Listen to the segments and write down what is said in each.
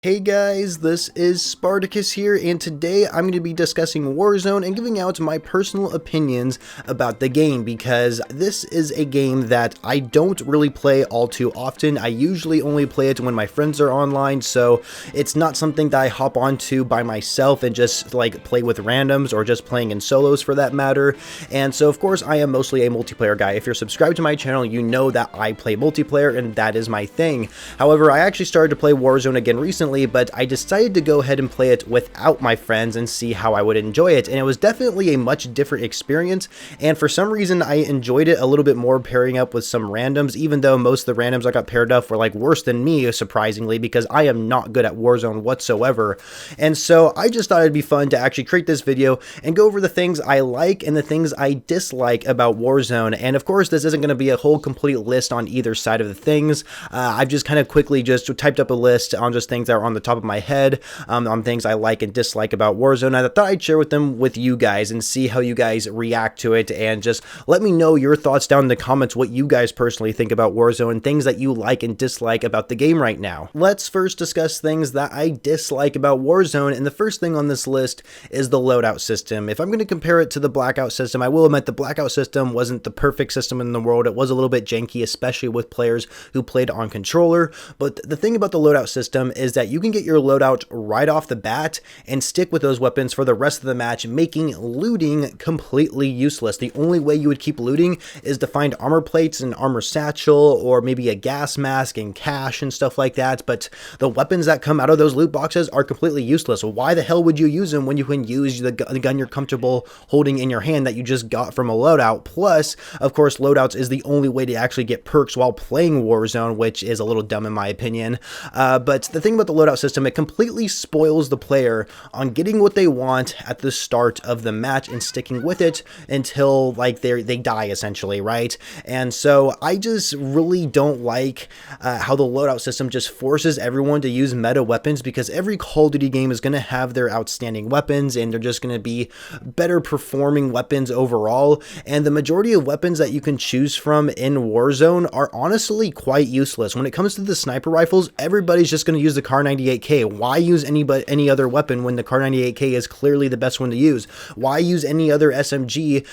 Hey guys, this is Spartacus here, and today I'm going to be discussing Warzone and giving out my personal opinions about the game, because this is a game that I don't really play all too often. I usually only play it when my friends are online, so it's not something that I hop onto by myself and just like play with randoms or just playing in solos for that matter. And so of course I am mostly a multiplayer guy. If you're subscribed to my channel, you know that I play multiplayer and that is my thing. However, I actually started to play Warzone again recently, but I decided to go ahead and play it without my friends and see how I would enjoy it, and it was definitely a much different experience, and for some reason I enjoyed it a little bit more pairing up with some randoms, even though most of the randoms I got paired up were like worse than me, surprisingly, because I am not good at Warzone whatsoever. And so I just thought it'd be fun to actually create this video and go over the things I like and the things I dislike about Warzone. And of course this isn't going to be a whole complete list on either side of the things. I've just kind of quickly just typed up a list on just things that are on the top of my head, on things I like and dislike about Warzone. I thought I'd share with them with you guys and see how you guys react to it, and just let me know your thoughts down in the comments, what you guys personally think about Warzone and things that you like and dislike about the game right now. Let's first discuss things that I dislike about Warzone, and the first thing on this list is the loadout system. If I'm going to compare it to the blackout system, I will admit the blackout system wasn't the perfect system in the world. It was a little bit janky, especially with players who played on controller, but the thing about the loadout system is that you can get your loadout right off the bat and stick with those weapons for the rest of the match, making looting completely useless. The only way you would keep looting is to find armor plates and armor satchel, or maybe a gas mask and cash and stuff like that, but the weapons that come out of those loot boxes are completely useless. Why the hell would you use them when you can use the gun you're comfortable holding in your hand that you just got from a loadout? Plus, of course, loadouts is the only way to actually get perks while playing Warzone, which is a little dumb in my opinion. But the thing about the loadout system, it completely spoils the player on getting what they want at the start of the match and sticking with it until like they die essentially, right? And so I just really don't like how the loadout system just forces everyone to use meta weapons, because every Call of Duty game is going to have their outstanding weapons and they're just going to be better performing weapons overall, and the majority of weapons that you can choose from in Warzone are honestly quite useless. When it comes to the sniper rifles, everybody's just going to use the Kar 98K. Why use any other weapon when the Kar 98K is clearly the best one to use? Why use any other SMG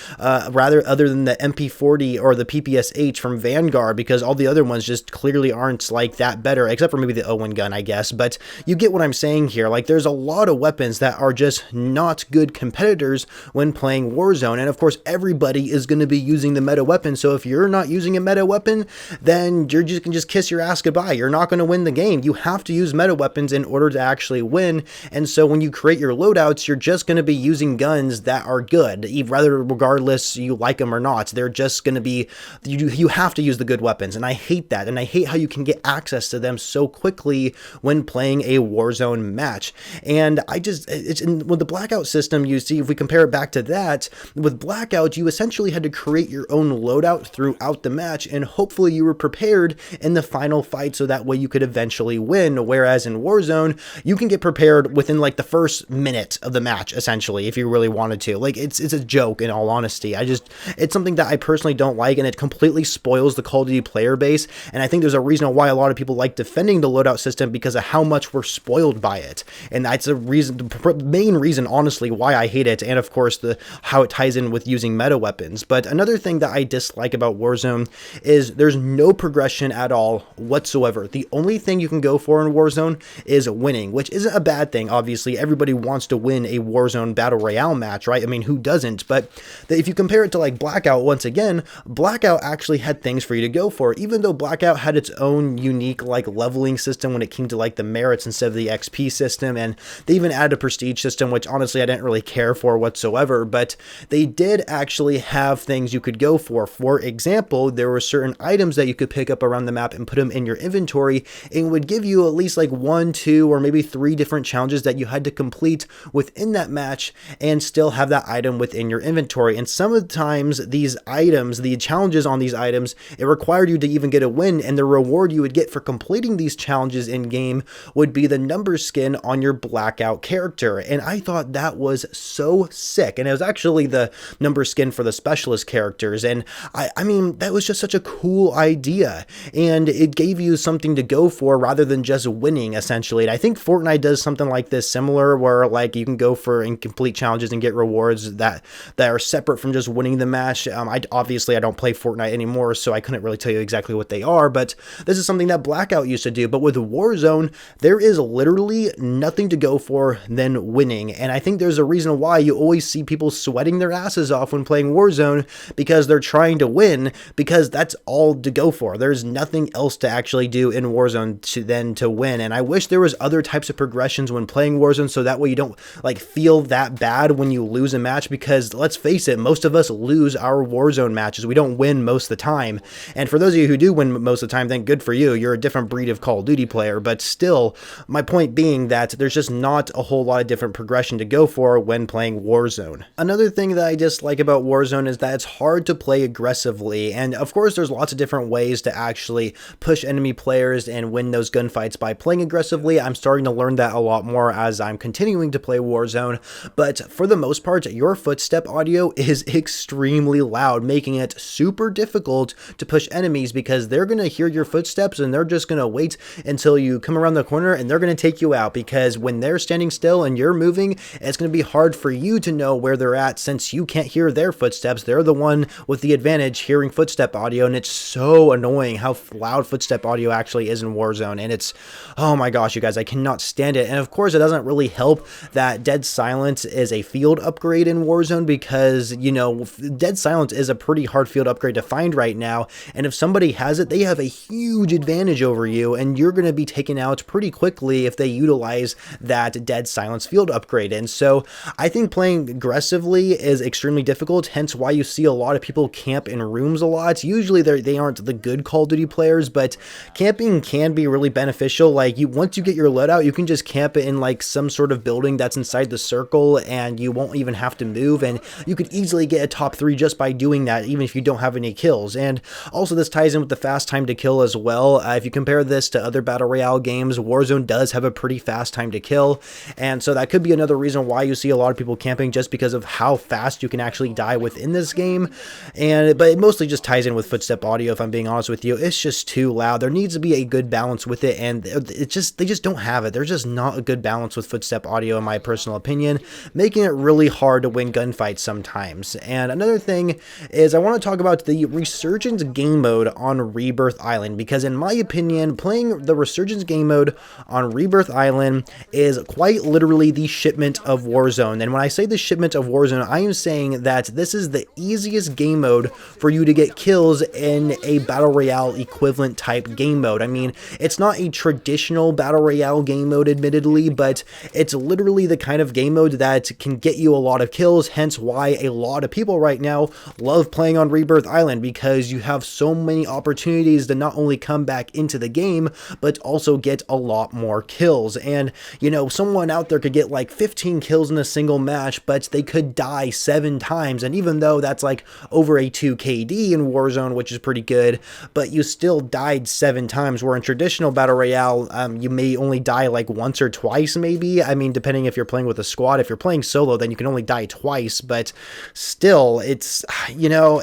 rather other than the MP40 or the PPSH from Vanguard, because all the other ones just clearly aren't like that better, except for maybe the Owen gun, I guess. But you get what I'm saying here. Like, there's a lot of weapons that are just not good competitors when playing Warzone, and of course everybody is going to be using the meta weapon. So if you're not using a meta weapon, then you can just kiss your ass goodbye. You're not going to win the game. You have to use meta weapons in order to actually win. And so when you create your loadouts, you're just going to be using guns that are good, regardless you like them or not. They're just going to be, you have to use the good weapons, and I hate that, and I hate how you can get access to them so quickly when playing a Warzone match. And with the blackout system, you see, if we compare it back to that, with blackout you essentially had to create your own loadout throughout the match, and hopefully you were prepared in the final fight so that way you could eventually win. Whereas in Warzone, you can get prepared within like the first minute of the match, essentially, if you really wanted to. Like, it's a joke, in all honesty. It's something that I personally don't like, and it completely spoils the Call of Duty player base. And I think there's a reason why a lot of people like defending the loadout system, because of how much we're spoiled by it. And that's the main reason, honestly, why I hate it. And of course, how it ties in with using meta weapons. But another thing that I dislike about Warzone is there's no progression at all whatsoever. The only thing you can go for in Warzone is winning, which isn't a bad thing. Obviously, everybody wants to win a Warzone Battle Royale match, right? I mean, who doesn't? But if you compare it to like Blackout, once again, Blackout actually had things for you to go for, even though Blackout had its own unique like leveling system when it came to like the merits instead of the XP system, and they even added a prestige system, which honestly I didn't really care for whatsoever, but they did actually have things you could go for. For example, there were certain items that you could pick up around the map and put them in your inventory, and would give you at least like 1, 2, or maybe 3 different challenges that you had to complete within that match and still have that item within your inventory. And some of the times these items, the challenges on these items, it required you to even get a win, and the reward you would get for completing these challenges in game would be the number skin on your blackout character. And I thought that was so sick, and it was actually the number skin for the specialist characters, and I mean, that was just such a cool idea, and it gave you something to go for rather than just winning. essentially. And I think Fortnite does something like this similar, where like you can go for incomplete challenges and get rewards that are separate from just winning the match. Obviously I don't play Fortnite anymore, so I couldn't really tell you exactly what they are, but this is something that Blackout used to do. But with Warzone, there is literally nothing to go for than winning. And I think there's a reason why you always see people sweating their asses off when playing Warzone, because they're trying to win, because that's all to go for. There's nothing else to actually do in Warzone to win. And I wish there was other types of progressions when playing Warzone, so that way you don't like feel that bad when you lose a match, because let's face it, most of us lose our Warzone matches. We don't win most of the time. And for those of you who do win most of the time, then good for you. You're a different breed of Call of Duty player. But still, my point being that there's just not a whole lot of different progression to go for when playing Warzone. Another thing that I dislike about Warzone is that it's hard to play aggressively. And of course, there's lots of different ways to actually push enemy players and win those gunfights by playing aggressively. I'm starting to learn that a lot more as I'm continuing to play Warzone. But for the most part, your footstep audio is extremely loud, making it super difficult to push enemies, because they're going to hear your footsteps and they're just going to wait until you come around the corner and they're going to take you out, because when they're standing still and you're moving, it's going to be hard for you to know where they're at, since you can't hear their footsteps. They're the one with the advantage hearing footstep audio, and it's so annoying how loud footstep audio actually is in Warzone. And it's, oh my gosh, you guys, I cannot stand it. And of course, it doesn't really help that Dead Silence is a field upgrade in Warzone, because, you know, Dead Silence is a pretty hard field upgrade to find right now, and if somebody has it, they have a huge advantage over you, and you're going to be taken out pretty quickly if they utilize that Dead Silence field upgrade. And so I think playing aggressively is extremely difficult, hence why you see a lot of people camp in rooms a lot. Usually they aren't the good Call of Duty players, but camping can be really beneficial. Like, once you get your loadout, you can just camp it in like some sort of building that's inside the circle, and you won't even have to move, and you could easily get a top 3 just by doing that, even if you don't have any kills. And also, this ties in with the fast time to kill as well. If you compare this to other Battle Royale games, Warzone does have a pretty fast time to kill, and so that could be another reason why you see a lot of people camping, just because of how fast you can actually die within this game. But it mostly just ties in with footstep audio, if I'm being honest with you. It's just too loud. There needs to be a good balance with it, and they just don't have it. There's just not a good balance with footstep audio, in my personal opinion, making it really hard to win gunfights sometimes. And another thing is, I want to talk about the Resurgence game mode on Rebirth Island, because in my opinion, playing the Resurgence game mode on Rebirth Island is quite literally the shipment of Warzone. And when I say the shipment of Warzone, I am saying that this is the easiest game mode for you to get kills in a Battle Royale equivalent type game mode. I mean, it's not a traditional Battle Royale game mode, admittedly, but it's literally the kind of game mode that can get you a lot of kills, hence why a lot of people right now love playing on Rebirth Island, because you have so many opportunities to not only come back into the game, but also get a lot more kills. And, you know, someone out there could get like 15 kills in a single match, but they could die 7 times. And even though that's like over a 2 KD in Warzone, which is pretty good, but you still died 7 times, where in traditional Battle Royale, you may only die like once or twice, maybe. I mean, depending if you're playing with a squad. If you're playing solo, then you can only die twice, but still, it's, you know,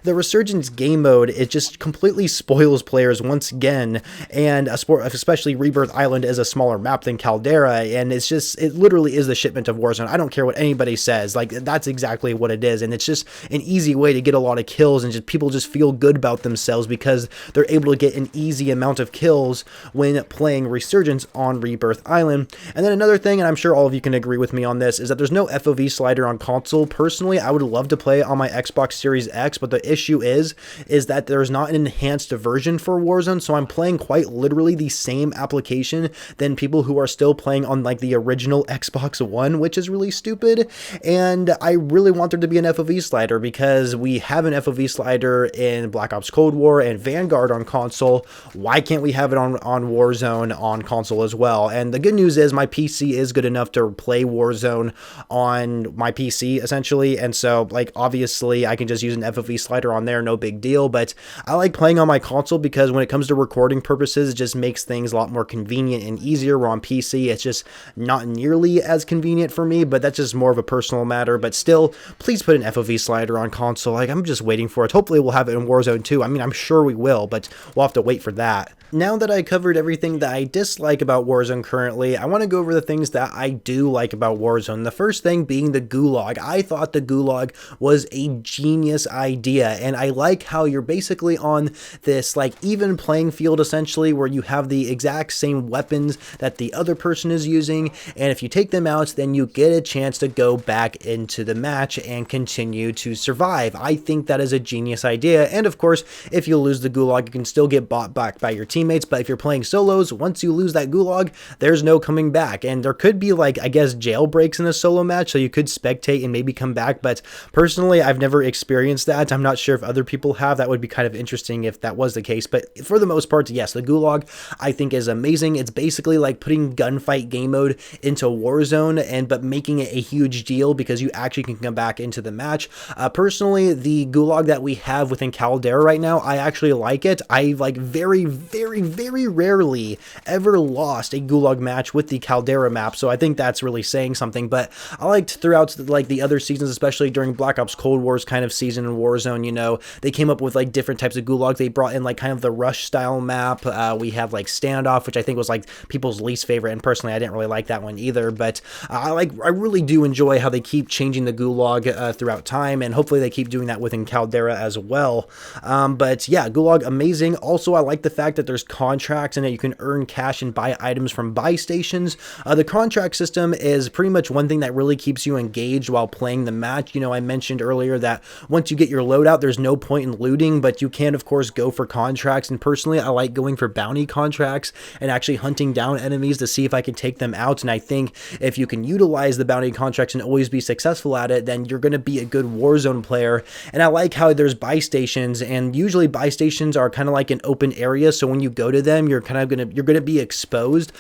the Resurgence game mode, it just completely spoils players once again, and especially Rebirth Island is a smaller map than Caldera, and it's just, it literally is the shipment of Warzone. I don't care what anybody says, like, that's exactly what it is, and it's just an easy way to get a lot of kills, and just people just feel good about themselves because they're able to get an easy amount of kills when playing Resurgence on Rebirth Island. And then another thing, and I'm sure all of you can agree with me on this, is that there's no FOV slider on console. Personally, I would love to play it on my Xbox Series X, but the issue is that there's not an enhanced version for Warzone, so I'm playing quite literally the same application than people who are still playing on like the original Xbox One, which is really stupid. And I really want there to be an FOV slider, because we have an FOV slider in Black Ops Cold War and Vanguard on console. Why can't we have it on Warzone on console as well? And the good news is my PC is good enough to play Warzone on my PC, essentially, and so, like, obviously I can just use an FOV slider on there, no big deal. But I like playing on my console because when it comes to recording purposes, it just makes things a lot more convenient and easier, where on PC it's just not nearly as convenient for me. But that's just more of a personal matter. But still, please put an FOV slider on console. Like, I'm just waiting for it. Hopefully we'll have it in Warzone too. I mean, I'm sure we will, but we'll have to wait for that. Now that I covered everything that I dislike about Warzone currently, I want to go over the things that I do like about Warzone. The first thing being the gulag. I thought the gulag was a genius idea, and I like how you're basically on this like even playing field essentially, where you have the exact same weapons that the other person is using, and if you take them out, then you get a chance to go back into the match and continue to survive. I think that is a genius idea, and of course, if you lose the gulag, you can still get bought back by your teammates, but if you're playing solos, once you lose that gulag, there's no coming back. And there could be like, I guess, jailbreaks in a solo match, so you could spectate and maybe come back, but personally, I've never experienced that. I'm not sure if other people have. That would be kind of interesting if that was the case, but for the most part, yes, the gulag I think is amazing. It's basically like putting gunfight game mode into Warzone, but making it a huge deal because you actually can come back into the match. Personally, the gulag that we have within Caldera right now, I actually like it. I like very rarely ever lost a gulag match with the Caldera map, so I think that's really saying something. But I liked throughout like the other seasons, especially during Black Ops Cold War's kind of season in Warzone, you know, they came up with like different types of gulags. They brought in like kind of the rush style map. We have like standoff, which I think was like people's least favorite, and personally I didn't really like that one either, but I really do enjoy how they keep changing the gulag throughout time, and hopefully they keep doing that within Caldera as well. But yeah, gulag amazing. Also, I like the fact that there's contracts and that you can earn cash and buy items from buy stations. The contract system is pretty much one thing that really keeps you engaged while playing the match. You know, I mentioned earlier that once you get your loadout, there's no point in looting, but you can of course go for contracts, and personally I like going for bounty contracts and actually hunting down enemies to see if I can take them out. And I think if you can utilize the bounty contracts and always be successful at it, then you're going to be a good Warzone player. And I like how there's buy stations, and usually buy stations are kind of like an open area, so when you go to them, you're gonna be exposed.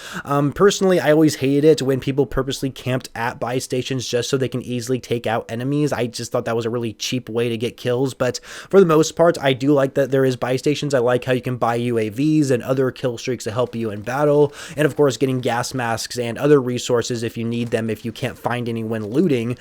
Personally, I always hated it when people purposely camped at buy stations just so they can easily take out enemies. I just thought that was a really cheap way to get kills, but for the most part, I do like that there is buy stations. I like how you can buy UAVs and other kill streaks to help you in battle, and of course getting gas masks and other resources if you need them, if you can't find any when looting.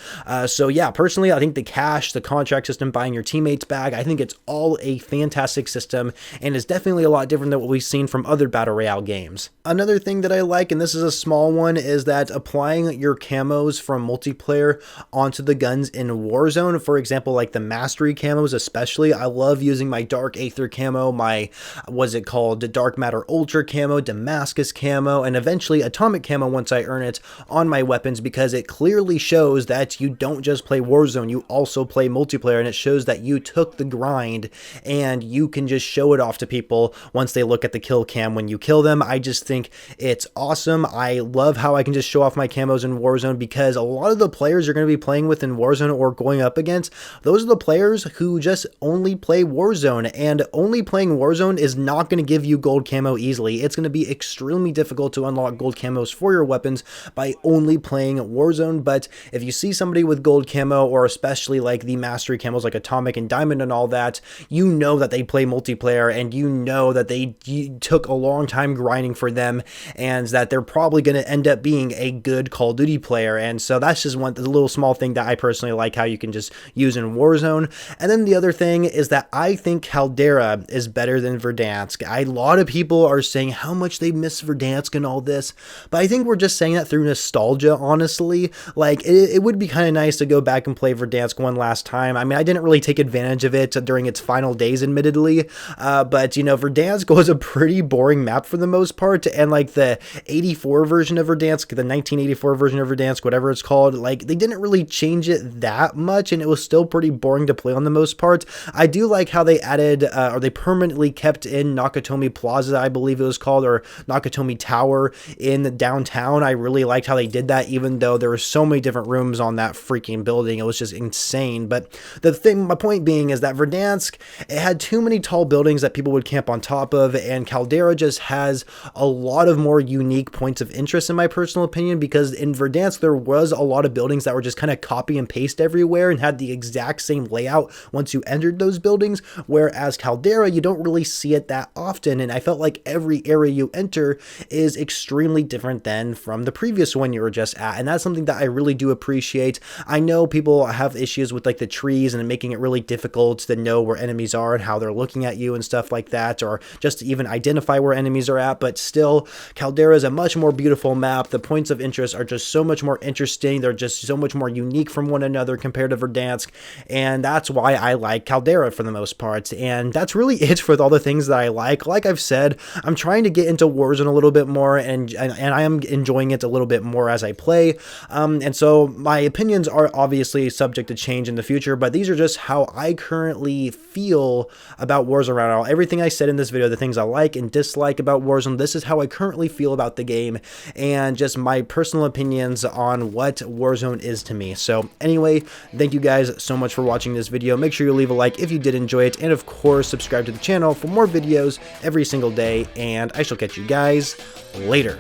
So yeah, personally, I think the cash, the contract system, buying your teammates back, I think it's all a fantastic system, and is definitely a lot different than what we've seen from other Battle Royale games. Another thing that I like, and this is a small one, is that applying your camos from multiplayer onto the guns in Warzone, for example, like the Mastery camos especially, I love using my Dark Aether camo, my, what's it called, Dark Matter Ultra camo, Damascus camo, and eventually Atomic camo once I earn it on my weapons, because it clearly shows that you don't just play Warzone, you also play multiplayer, and it shows that you took the grind and you can just show it off to people once they look at the kill cam when you kill them. I just think it's awesome. I love how I can just show off my camos in Warzone, because a lot of the players you're going to be playing with in Warzone or going up against, those are the players who just only play Warzone, and only playing Warzone is not going to give you gold camo easily. It's going to be extremely difficult to unlock gold camos for your weapons by only playing Warzone. But if you see somebody with gold camo, or especially like the Mastery camos like Atomic and Diamond and all that, you know that they play multiplayer, and you know that they took a long time grinding for them, and that they're probably going to end up being a good Call of Duty player. And so that's just one little small thing that I personally like how you can just use in Warzone. And then the other thing is that I think Caldera is better than Verdansk. A lot of people are saying how much they miss Verdansk and all this, but I think we're just saying that through nostalgia, honestly. Like, it would be kind of nice to go back and play Verdansk one last time. I mean, I didn't really take advantage of it during its final days, admittedly, but you know, Verdansk was a pretty boring map for the most part, and like the 84 version of Verdansk, the 1984 version of Verdansk, whatever it's called, like they didn't really change it that much, and it was still pretty boring to play on the most part. I do like how they added, or they permanently kept in Nakatomi Plaza, I believe it was called, or Nakatomi Tower in downtown. I really liked how they did that, even though there were so many different rooms on that freaking building. It was just insane. But the thing, my point being, is that Verdansk, it had too many tall buildings that people would camp on top of, and Caldera just has a lot of more unique points of interest in my personal opinion, because in Verdansk there was a lot of buildings that were just kind of copy and paste everywhere and had the exact same layout once you entered those buildings, whereas Caldera, you don't really see it that often, and I felt like every area you enter is extremely different than from the previous one you were just at, and that's something that I really do appreciate. I know people have issues with like the trees and making it really difficult to know where enemies are and how they're looking at you and stuff like that, or just even even identify where enemies are at, but still, Caldera is a much more beautiful map. The points of interest are just so much more interesting. They're just so much more unique from one another compared to Verdansk, and that's why I like Caldera for the most part. And that's really it for all the things that I like. Like I've said, I'm trying to get into Warzone a little bit more, and I am enjoying it a little bit more as I play. And so my opinions are obviously subject to change in the future, but these are just how I currently feel about Warzone right now. Everything I said in this video, the things I like and dislike about Warzone, this is how I currently feel about the game, and just my personal opinions on what Warzone is to me. So anyway, thank you guys so much for watching this video. Make sure you leave a like if you did enjoy it, and of course subscribe to the channel for more videos every single day, and I shall catch you guys later.